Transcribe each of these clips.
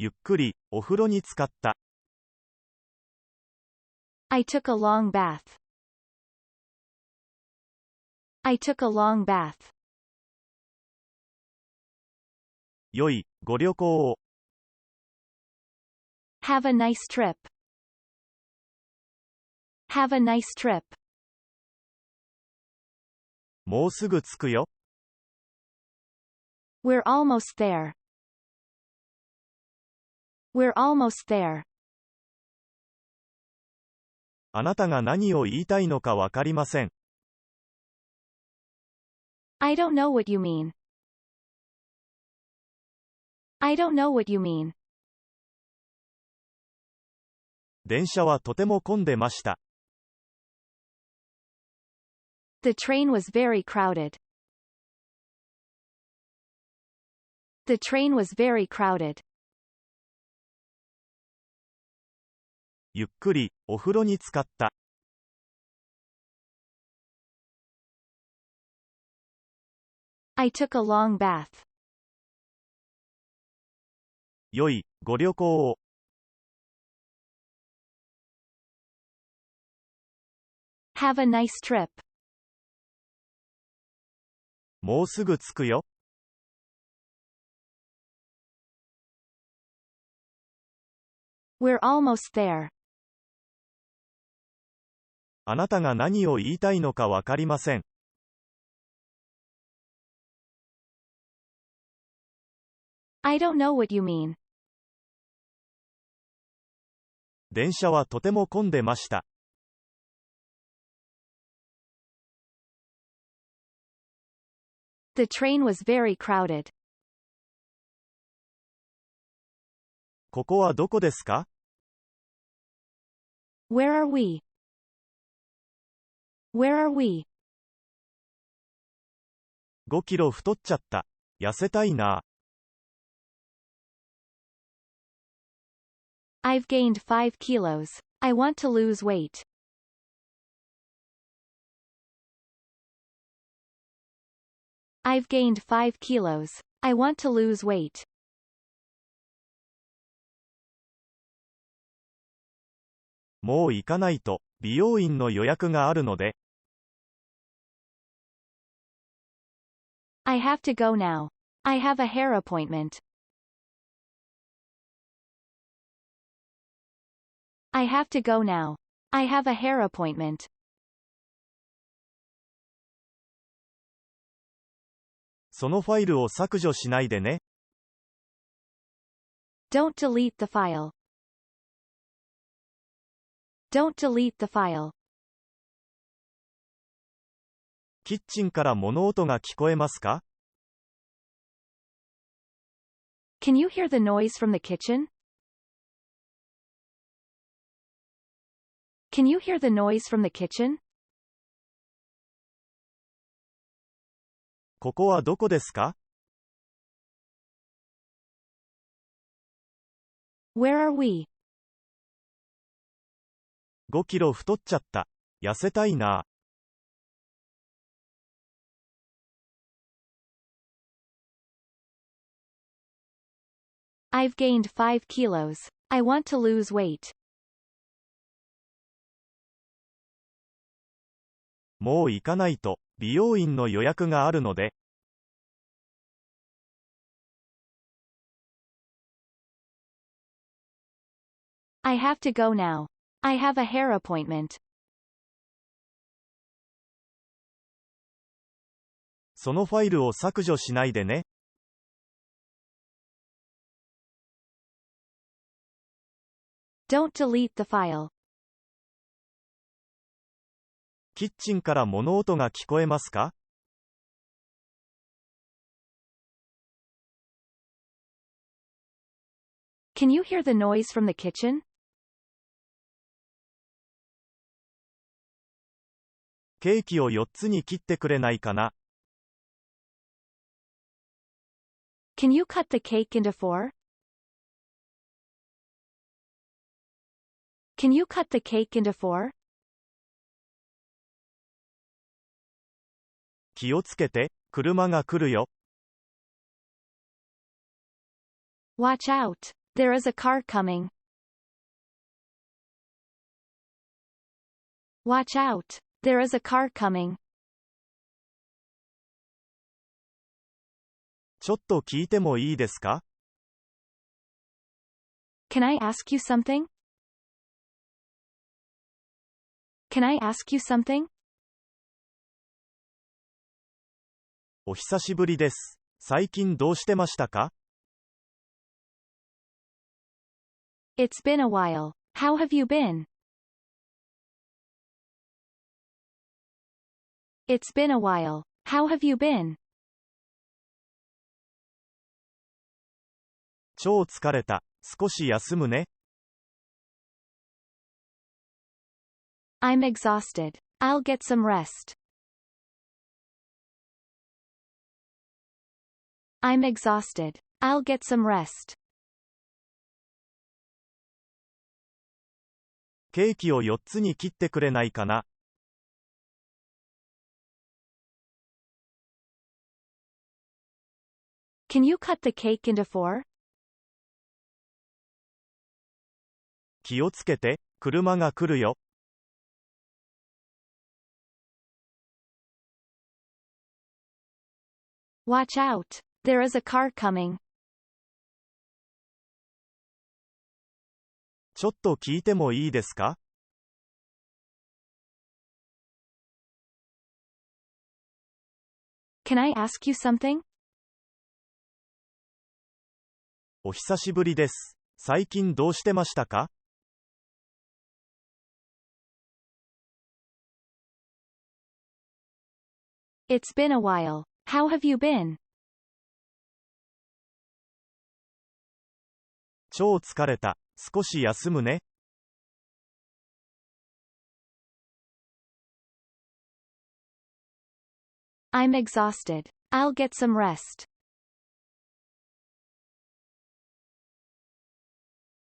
ゆっくり、お風呂に浸かった。I took a long bath. I took a long bath. 良い、ご旅行を。Have a nice trip. Have a nice trip. もうすぐ着くよ。We're almost there. We're almost there. あなたが何を言いたいのかわかりません。I don't know what you mean. I don't know what you mean. 電車はとても混んでました。The train was very crowded. The train was very crowded. ゆっくり、お風呂に浸かった。I took a long bath. 良い、ご旅行を。Have a nice trip. もうすぐ着くよ。We're almost there. あなたが何を言いたいのかわかりません。I don't know what you mean. 電車はとても混んでました。The train was very crowded. ここはどこですか？ Where are we? Where are we? 5キロ太っちゃった。痩せたいな。I've gained 5 kilos. I want to lose weight. I've gained 5 kilos. I want to lose weight. もう行かないと、美容院の予約があるので。I have to go now. I have a hair appointment. I have to go now. I have a hair appointment. そのファイルを削除しないでね。Don't delete the file. Don't delete the file. キッチンから物音が聞こえますか？ Can you hear the noise from the kitchen? Can you hear the noise from the kitchen? ここはどこですか？ Where are we? 5キロ太っちゃった。痩せたいな。I've gained 5 kilos. I want to lose weight. もう行かないと、美容院の予約があるので。I have to go now. I have a hair appointment. そのファイルを削除しないでね。Don't delete the file. キッチンから物音が聞こえますか？ Can you hear the noise from the kitchen? ケーキを4つに切ってくれないかな。Can you cut the cake into 4? Can you cut the cake into 4? 気をつけて、車が来るよ。Watch out. There is a car coming. Watch out. There is a car coming. ちょっと聞いてもいいですか？ Can I ask you something? Can I ask you something? お久しぶりです。最近どうしてましたか？ It's been a while. How have you been? It's been a while. How have you been? 超疲れた。少し休むね。I'm exhausted. I'll get some rest. I'm exhausted. I'll get some rest. ケーキを4つに切ってくれないかな。Can you cut the cake into 4? 気をつけて、車が来るよ。Watch out. There is a car coming. ちょっと聞いてもいいですか？ Can I ask you something? お久しぶりです。最近どうしてましたか？ It's been a while. How have you been? 超疲れた。少し休むね。I'm exhausted. I'll get some rest.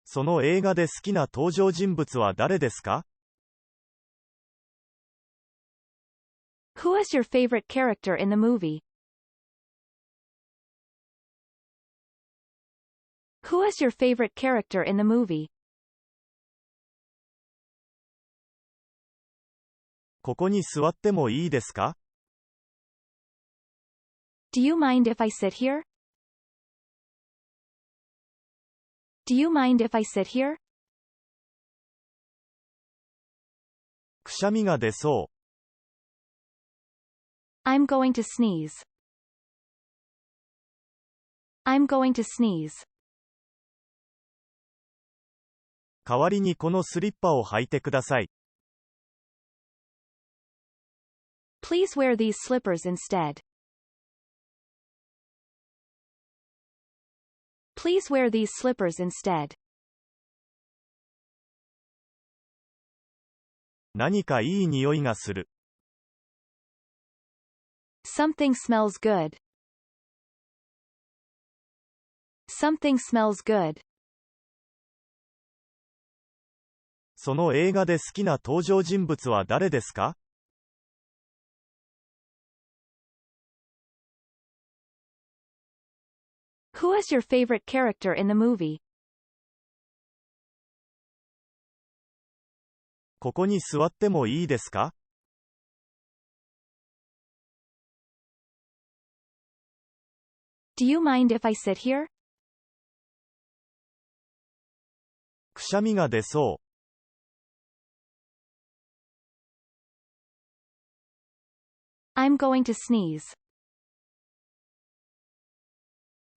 その映画で好きな登場人物は誰ですか？ Who is your favorite character in the movie? Who is your favorite character in the movie? ここに座ってもいいですか？ Do you mind if I sit here? Do you mind if I sit here? くしゃみが出そう。I'm going to sneeze. I'm going to sneeze. 代わりにこのスリッパを履いてください。Please wear these slippers instead. Please wear these slippers instead. 何かいい匂いがする。Something smells good. Something smells good. その映画で好きな登場人物は誰ですか？ Who is your favorite character in the movie? ここに座ってもいいですか？ Do you mind if I sit here? くしゃみが出そう。I'm going to sneeze.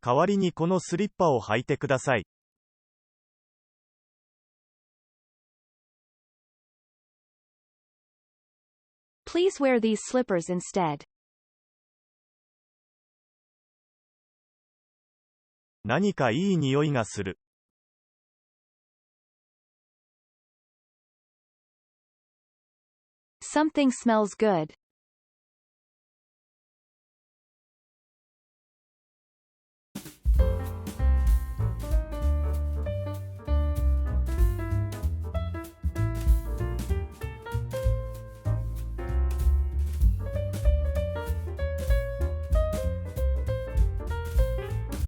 代わりにこのスリッパを履いてください。Please wear these slippers instead. 何かいい匂いがする。Something smells good.